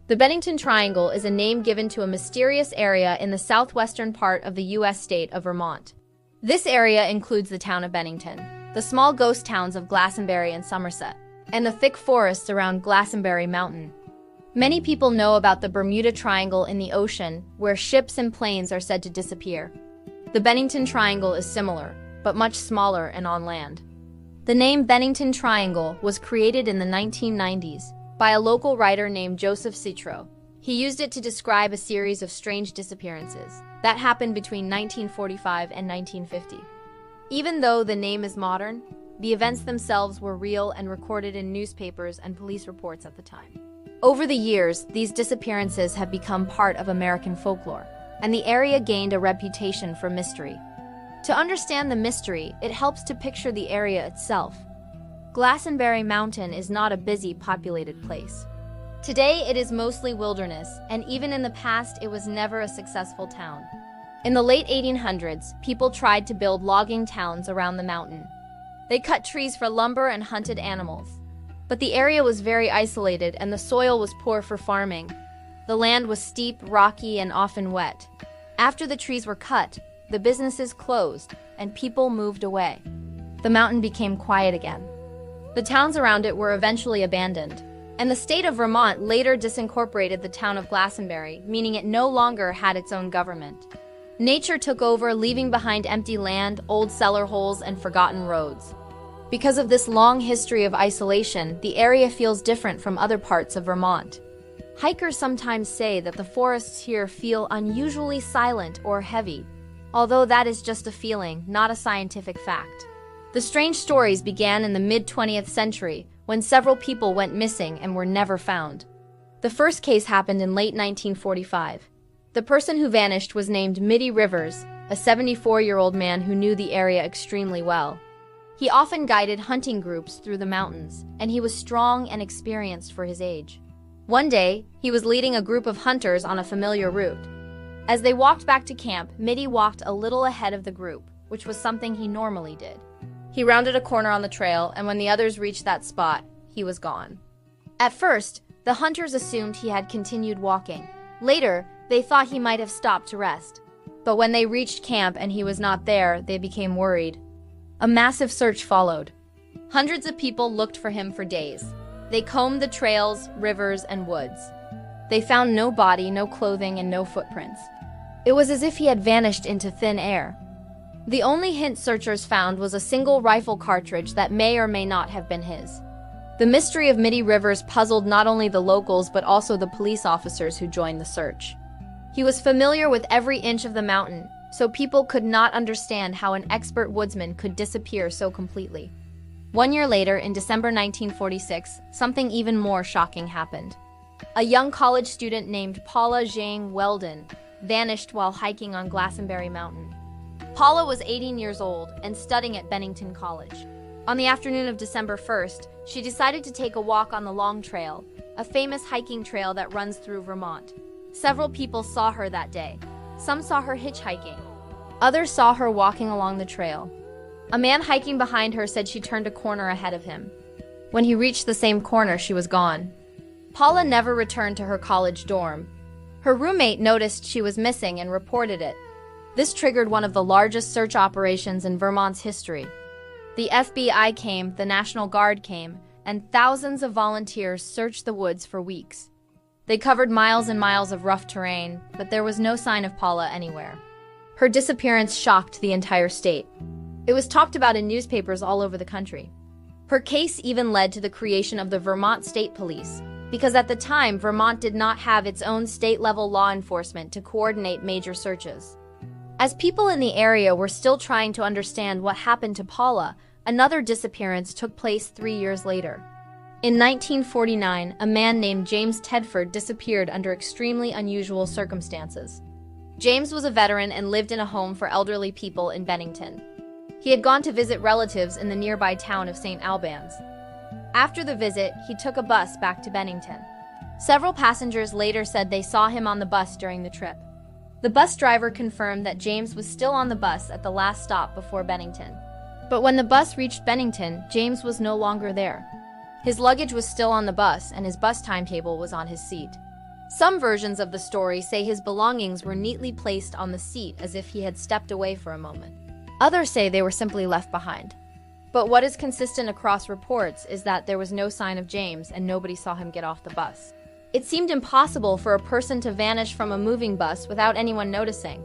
The Bennington Triangle is a name given to a mysterious area in the southwestern part of the U.S. state of Vermont. This area includes the town of Bennington, the small ghost towns of Glastonbury and Somerset, and the thick forests around Glastonbury Mountain. Many people know about the Bermuda Triangle in the ocean, where ships and planes are said to disappear. The Bennington Triangle is similar, but much smaller and on land. The name Bennington Triangle was created in the 1990s by a local writer named Joseph Citro. He used it to describe a series of strange disappearances that happened between 1945 and 1950. Even though the name is modern, the events themselves were real and recorded in newspapers and police reports at the time. Over the years, these disappearances have become part of American folklore, and the area gained a reputation for mystery. To understand the mystery, it helps to picture the area itself. Glastonbury Mountain is not a busy, populated place. Today, it is mostly wilderness, and even in the past, it was never a successful town. In the late 1800s, people tried to build logging towns around the mountain. They cut trees for lumber and hunted animals. But the area was very isolated, and the soil was poor for farming. The land was steep, rocky, and often wet. After the trees were cut, the businesses closed, and people moved away. The mountain became quiet again. The towns around it were eventually abandoned, and the state of Vermont later disincorporated the town of Glastonbury, meaning it no longer had its own government. Nature took over, leaving behind empty land, old cellar holes, and forgotten roads. Because of this long history of isolation, the area feels different from other parts of Vermont. Hikers sometimes say that the forests here feel unusually silent or heavy, although that is just a feeling, not a scientific fact. The strange stories began in the mid-20th century, when several people went missing and were never found. The first case happened in late 1945. The person who vanished was named Mitty Rivers, a 74-year-old man who knew the area extremely well. He often guided hunting groups through the mountains, and he was strong and experienced for his age. One day, he was leading a group of hunters on a familiar route. As they walked back to camp, Mitty walked a little ahead of the group, which was something he normally did. He rounded a corner on the trail, and when the others reached that spot, he was gone. At first, the hunters assumed he had continued walking. Later, they thought he might have stopped to rest. But when they reached camp and he was not there, they became worried. A massive search followed. Hundreds of people looked for him for days. They combed the trails, rivers, and woods. They found no body, no clothing, and no footprints. It was as if he had vanished into thin air. The only hint searchers found was a single rifle cartridge that may or may not have been his. The mystery of Mitty Rivers puzzled not only the locals but also the police officers who joined the search. He was familiar with every inch of the mountain, so people could not understand how an expert woodsman could disappear so completely. 1 year later, in December 1946, something even more shocking happened. A young college student named Paula Zhang Weldon vanished while hiking on Glastonbury Mountain. Paula was 18 years old and studying at Bennington College. On the afternoon of December 1st, she decided to take a walk on the Long Trail, a famous hiking trail that runs through Vermont. Several people saw her that day. Some saw her hitchhiking. Others saw her walking along the trail. A man hiking behind her said she turned a corner ahead of him. When he reached the same corner, she was gone. Paula never returned to her college dorm. Her roommate noticed she was missing and reported it. This triggered one of the largest search operations in Vermont's history. The FBI came, the National Guard came, and thousands of volunteers searched the woods for weeks. They covered miles and miles of rough terrain, but there was no sign of Paula anywhere. Her disappearance shocked the entire state. It was talked about in newspapers all over the country. Her case even led to the creation of the Vermont State Police, because at the time, Vermont did not have its own state-level law enforcement to coordinate major searches. As people in the area were still trying to understand what happened to Paula, another disappearance took place 3 years later. In 1949, a man named James Tedford disappeared under extremely unusual circumstances. James was a veteran and lived in a home for elderly people in Bennington. He had gone to visit relatives in the nearby town of St. Albans. After the visit, he took a bus back to Bennington. Several passengers later said they saw him on the bus during the trip. The bus driver confirmed that James was still on the bus at the last stop before Bennington. But when the bus reached Bennington, James was no longer there. His luggage was still on the bus, and his bus timetable was on his seat. Some versions of the story say his belongings were neatly placed on the seat as if he had stepped away for a moment. Others say they were simply left behind. But what is consistent across reports is that there was no sign of James and nobody saw him get off the bus. It seemed impossible for a person to vanish from a moving bus without anyone noticing.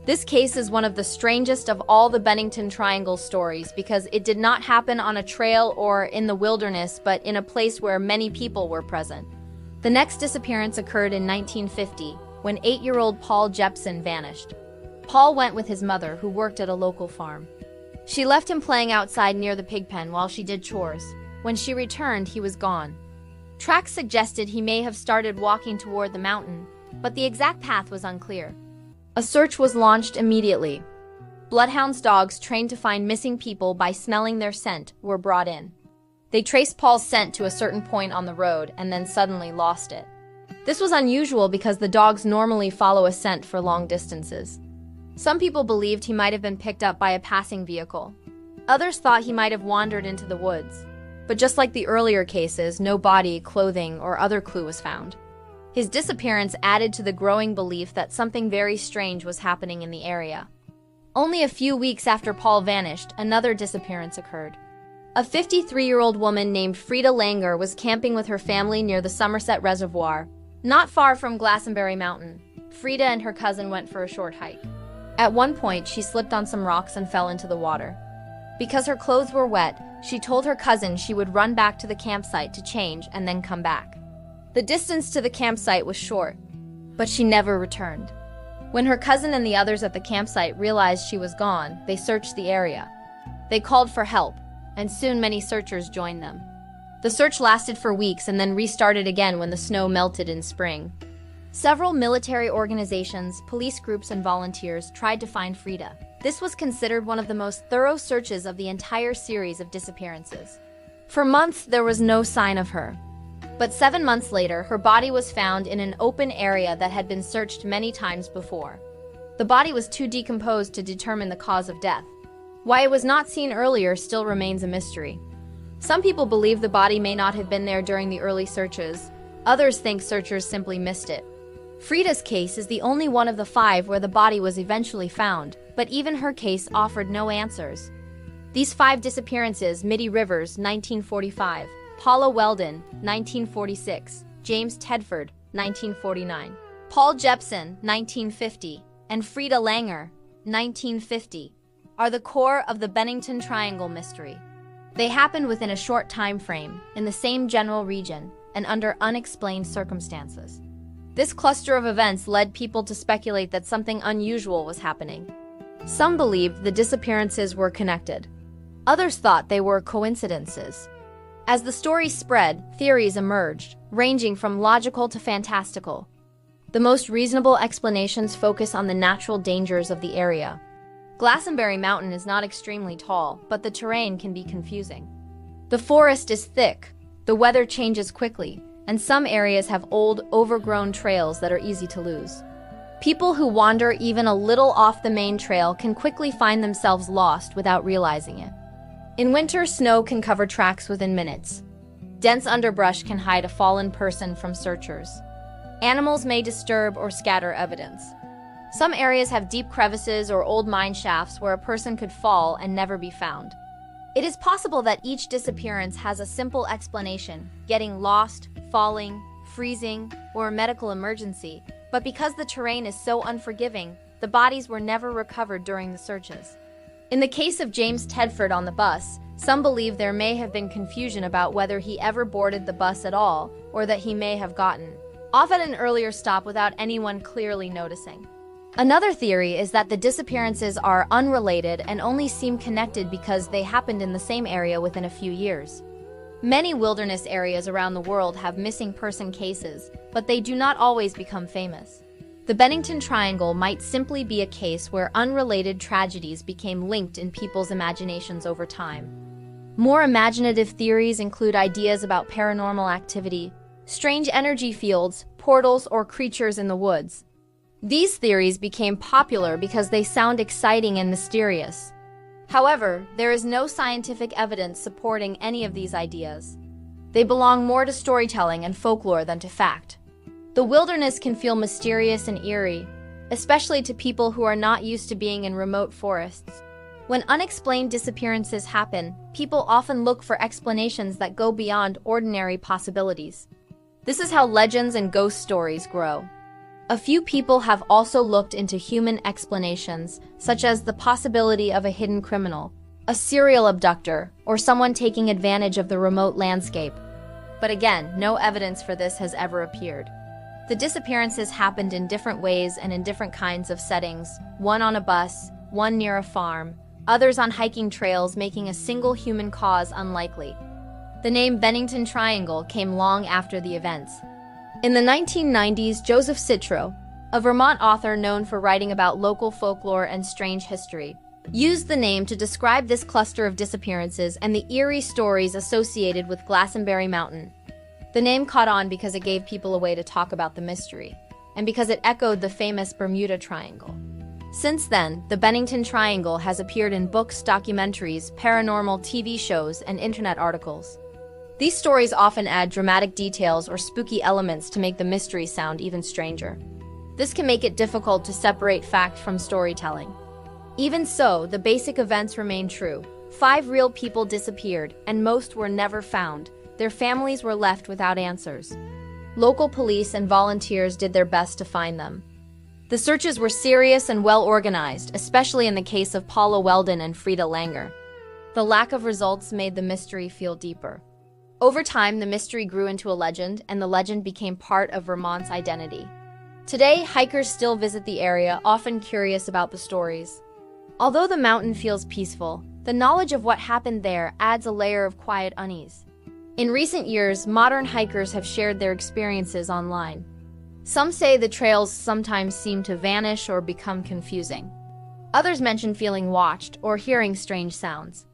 This case is one of the strangest of all the Bennington Triangle stories because it did not happen on a trail or in the wilderness, but in a place where many people were present. The next disappearance occurred in 1950, when 8-year-old Paul Jepson vanished. Paul went with his mother, who worked at a local farm. She left him playing outside near the pig pen while she did chores. When she returned, he was gone. Tracks suggested he may have started walking toward the mountain, but the exact path was unclear. A search was launched immediately. Bloodhounds, dogs trained to find missing people by smelling their scent, were brought in. They traced Paul's scent to a certain point on the road and then suddenly lost it. This was unusual because the dogs normally follow a scent for long distances. Some people believed he might have been picked up by a passing vehicle. Others thought he might have wandered into the woods. But just like the earlier cases, no body, clothing, or other clue was found. His disappearance added to the growing belief that something very strange was happening in the area. Only a few weeks after Paul vanished, another disappearance occurred. A 53-year-old woman named Frida Langer was camping with her family near the Somerset Reservoir, not far from Glastonbury Mountain. Frida and her cousin went for a short hike. At one point, she slipped on some rocks and fell into the water. Because her clothes were wet, she told her cousin she would run back to the campsite to change and then come back. The distance to the campsite was short, but she never returned. When her cousin and the others at the campsite realized she was gone, they searched the area. They called for help, and soon many searchers joined them. The search lasted for weeks and then restarted again when the snow melted in spring. Several military organizations, police groups, and volunteers tried to find Frida. This was considered one of the most thorough searches of the entire series of disappearances. For months, there was no sign of her. But 7 months later, her body was found in an open area that had been searched many times before. The body was too decomposed to determine the cause of death. Why it was not seen earlier still remains a mystery. Some people believe the body may not have been there during the early searches. Others think searchers simply missed it. Frida's case is the only one of the 5 where the body was eventually found, but even her case offered no answers. These 5 disappearances, Mitty Rivers, 1945, Paula Weldon, 1946, James Tedford, 1949, Paul Jepson, 1950, and Frida Langer, 1950, are the core of the Bennington Triangle mystery. They happened within a short time frame, in the same general region, and under unexplained circumstances. This cluster of events led people to speculate that something unusual was happening. Some believed the disappearances were connected. Others thought they were coincidences. As the story spread, theories emerged, ranging from logical to fantastical. The most reasonable explanations focus on the natural dangers of the area. Glastonbury Mountain is not extremely tall, but the terrain can be confusing. The forest is thick, the weather changes quickly, and some areas have old, overgrown trails that are easy to lose. People who wander even a little off the main trail can quickly find themselves lost without realizing it. In winter, snow can cover tracks within minutes. Dense underbrush can hide a fallen person from searchers. Animals may disturb or scatter evidence. Some areas have deep crevices or old mine shafts where a person could fall and never be found. It is possible that each disappearance has a simple explanation, getting lost, falling, freezing, or a medical emergency, but because the terrain is so unforgiving, the bodies were never recovered during the searches. In the case of James Tedford on the bus, some believe there may have been confusion about whether he ever boarded the bus at all, or that he may have gotten off at an earlier stop without anyone clearly noticing. Another theory is that the disappearances are unrelated and only seem connected because they happened in the same area within a few years. Many wilderness areas around the world have missing person cases, but they do not always become famous. The Bennington Triangle might simply be a case where unrelated tragedies became linked in people's imaginations over time. More imaginative theories include ideas about paranormal activity, strange energy fields, portals, or creatures in the woods. These theories became popular because they sound exciting and mysterious. However, there is no scientific evidence supporting any of these ideas. They belong more to storytelling and folklore than to fact. The wilderness can feel mysterious and eerie, especially to people who are not used to being in remote forests. When unexplained disappearances happen, people often look for explanations that go beyond ordinary possibilities. This is how legends and ghost stories grow. A few people have also looked into human explanations, such as the possibility of a hidden criminal, a serial abductor, or someone taking advantage of the remote landscape. But again, no evidence for this has ever appeared. The disappearances happened in different ways and in different kinds of settings, one on a bus, one near a farm, others on hiking trails, making a single human cause unlikely. The name Bennington Triangle came long after the events. In the 1990s, Joseph Citro, a Vermont author known for writing about local folklore and strange history, used the name to describe this cluster of disappearances and the eerie stories associated with Glastonbury Mountain. The name caught on because it gave people a way to talk about the mystery, and because it echoed the famous Bermuda Triangle. Since then, the Bennington Triangle has appeared in books, documentaries, paranormal TV shows, and internet articles. These stories often add dramatic details or spooky elements to make the mystery sound even stranger. This can make it difficult to separate fact from storytelling. Even so, the basic events remain true. 5 real people disappeared, and most were never found. Their families were left without answers. Local police and volunteers did their best to find them. The searches were serious and well organized, especially in the case of Paula Weldon and Frida Langer. The lack of results made the mystery feel deeper. Over time, the mystery grew into a legend, and the legend became part of Vermont's identity. Today, hikers still visit the area, often curious about the stories. Although the mountain feels peaceful, the knowledge of what happened there adds a layer of quiet unease. In recent years, modern hikers have shared their experiences online. Some say the trails sometimes seem to vanish or become confusing. Others mention feeling watched or hearing strange sounds.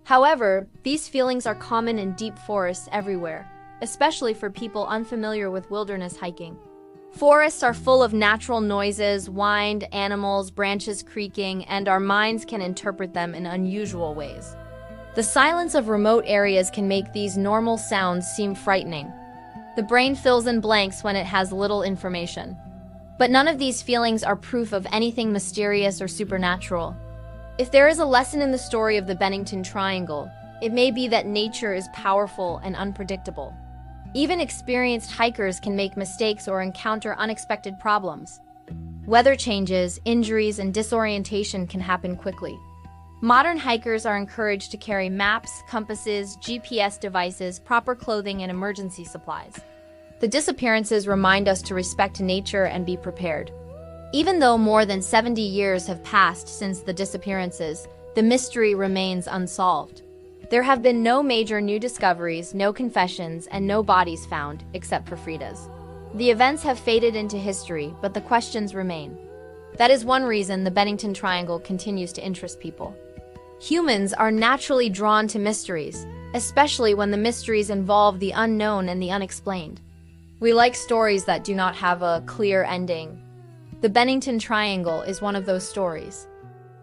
However, these feelings are common in deep forests everywhere, especially for people unfamiliar with wilderness hiking. Forests are full of natural noises, wind, animals, branches creaking, and our minds can interpret them in unusual ways. The silence of remote areas can make these normal sounds seem frightening. The brain fills in blanks when it has little information. But none of these feelings are proof of anything mysterious or supernatural. If there is a lesson in the story of the Bennington Triangle, it may be that nature is powerful and unpredictable. Even experienced hikers can make mistakes or encounter unexpected problems. Weather changes, injuries, and disorientation can happen quickly. Modern hikers are encouraged to carry maps, compasses, GPS devices, proper clothing, and emergency supplies. The disappearances remind us to respect nature and be prepared. Even though more than 70 years have passed since the disappearances, the mystery remains unsolved. There have been no major new discoveries, no confessions, and no bodies found, except for Frida's. The events have faded into history, but the questions remain. That is one reason the Bennington Triangle continues to interest people. Humans are naturally drawn to mysteries, especially when the mysteries involve the unknown and the unexplained. We like stories that do not have a clear ending. The Bennington Triangle is one of those stories.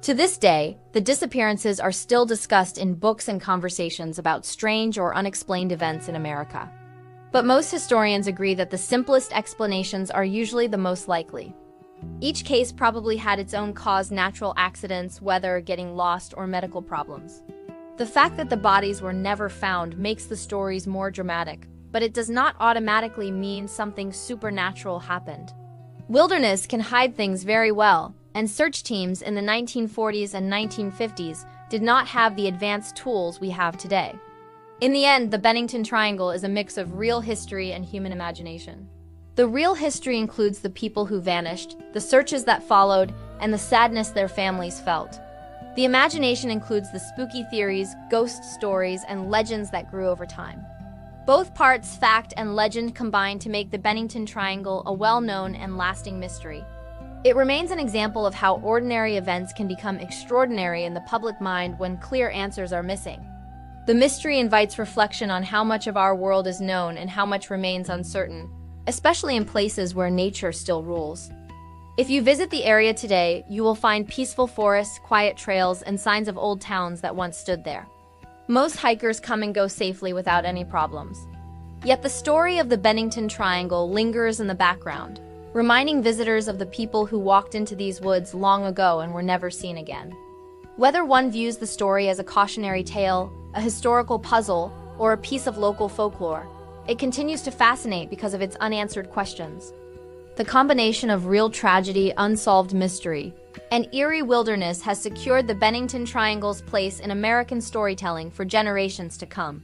To this day, the disappearances are still discussed in books and conversations about strange or unexplained events in America. But most historians agree that the simplest explanations are usually the most likely. Each case probably had its own cause: natural accidents, weather, getting lost, or medical problems. The fact that the bodies were never found makes the stories more dramatic, but it does not automatically mean something supernatural happened. Wilderness can hide things very well, and search teams in the 1940s and 1950s did not have the advanced tools we have today. In the end, the Bennington Triangle is a mix of real history and human imagination. The real history includes the people who vanished, the searches that followed, and the sadness their families felt. The imagination includes the spooky theories, ghost stories, and legends that grew over time. Both parts, fact and legend, combine to make the Bennington Triangle a well-known and lasting mystery. It remains an example of how ordinary events can become extraordinary in the public mind when clear answers are missing. The mystery invites reflection on how much of our world is known and how much remains uncertain, especially in places where nature still rules. If you visit the area today, you will find peaceful forests, quiet trails, and signs of old towns that once stood there. Most hikers come and go safely without any problems. Yet the story of the Bennington Triangle lingers in the background, reminding visitors of the people who walked into these woods long ago and were never seen again. Whether one views the story as a cautionary tale, a historical puzzle, or a piece of local folklore, it continues to fascinate because of its unanswered questions. The combination of real tragedy, unsolved mystery, and eerie wilderness has secured the Bennington Triangle's place in American storytelling for generations to come.